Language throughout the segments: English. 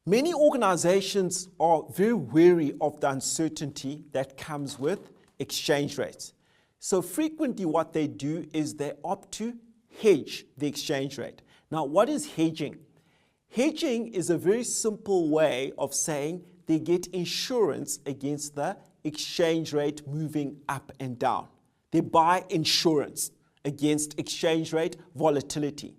Many organizations are very wary of the uncertainty that comes with exchange rates. So frequently what they do is they opt to hedge the exchange rate. Now, what is hedging? Hedging is a very simple way of saying they get insurance against the exchange rate moving up and down. They buy insurance against exchange rate volatility.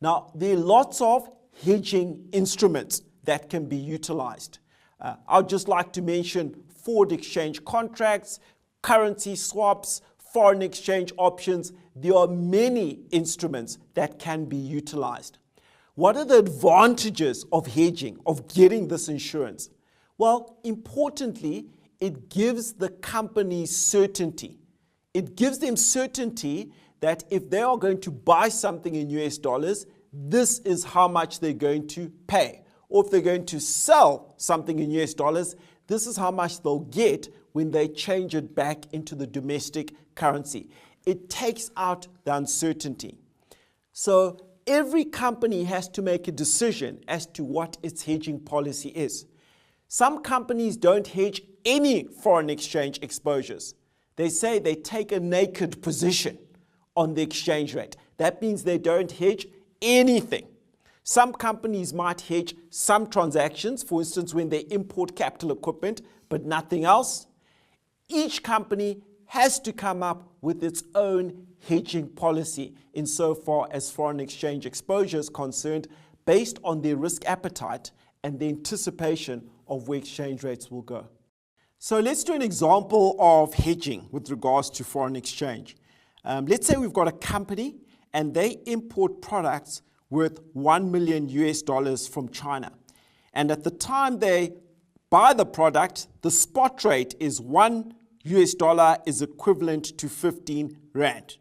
Now, there are lots of hedging instruments that can be utilized. I'd just like to mention forward exchange contracts, currency swaps, foreign exchange options. There are many instruments that can be utilized. What are the advantages of hedging, of getting this insurance? Well, importantly, it gives the company certainty. It gives them certainty that if they are going to buy something in US dollars, this is how much they're going to pay. Or if they're going to sell something in US dollars, this is how much they'll get when they change it back into the domestic currency. It takes out the uncertainty. So every company has to make a decision as to what its hedging policy is. Some companies don't hedge any foreign exchange exposures. They say they take a naked position on the exchange rate. That means they don't hedge anything. Some companies might hedge some transactions, for instance, when they import capital equipment, but nothing else. Each company has to come up with its own hedging policy insofar as foreign exchange exposure is concerned, based on their risk appetite and the anticipation of where exchange rates will go. So let's do an example of hedging with regards to foreign exchange. Let's say we've got a company and they import products worth $1 million US from China. And at the time they buy the product, the spot rate is $1 US is equivalent to 15 Rand.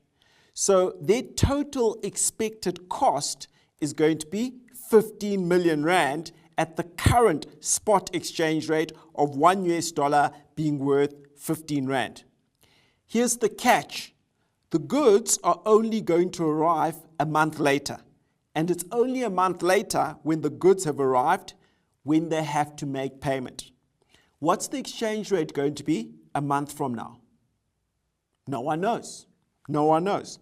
So their total expected cost is going to be 15 million Rand at the current spot exchange rate of $1 US being worth 15 Rand. Here's the catch. The goods are only going to arrive a month later. And it's only a month later when the goods have arrived when they have to make payment. What's the exchange rate going to be a month from now? No one knows. No one knows.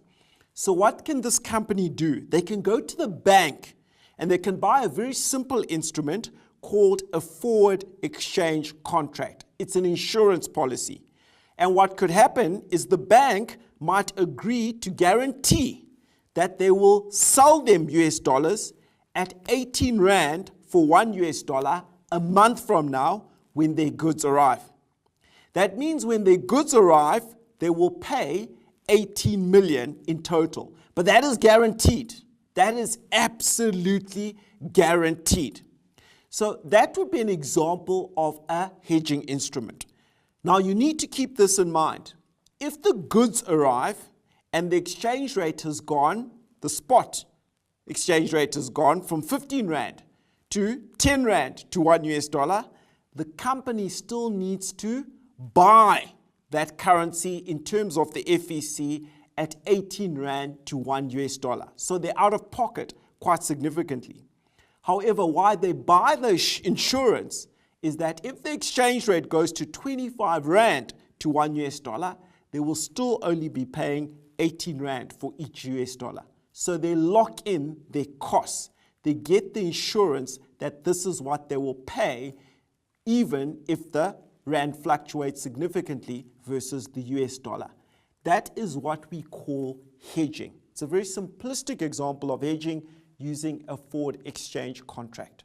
So what can this company do? They can go to the bank and they can buy a very simple instrument called a forward exchange contract. It's an insurance policy. And what could happen is the bank might agree to guarantee that they will sell them US dollars at 18 Rand for $1 US a month from now when their goods arrive. That means when their goods arrive, they will pay 18 million in total. But that is guaranteed. That is absolutely guaranteed. So that would be an example of a hedging instrument. Now you need to keep this in mind. If the goods arrive and the exchange rate has gone, the spot exchange rate has gone from 15 Rand to 10 Rand to $1 US, the company still needs to buy that currency in terms of the FEC at 18 Rand to $1 US. So they're out of pocket quite significantly. However, why they buy the insurance is that if the exchange rate goes to 25 Rand to $1 US, they will still only be paying 18 Rand for each US dollar. So they lock in their costs. They get the insurance that this is what they will pay even if the Rand fluctuates significantly versus the US dollar. That is what we call hedging. It's a very simplistic example of hedging using a forward exchange contract.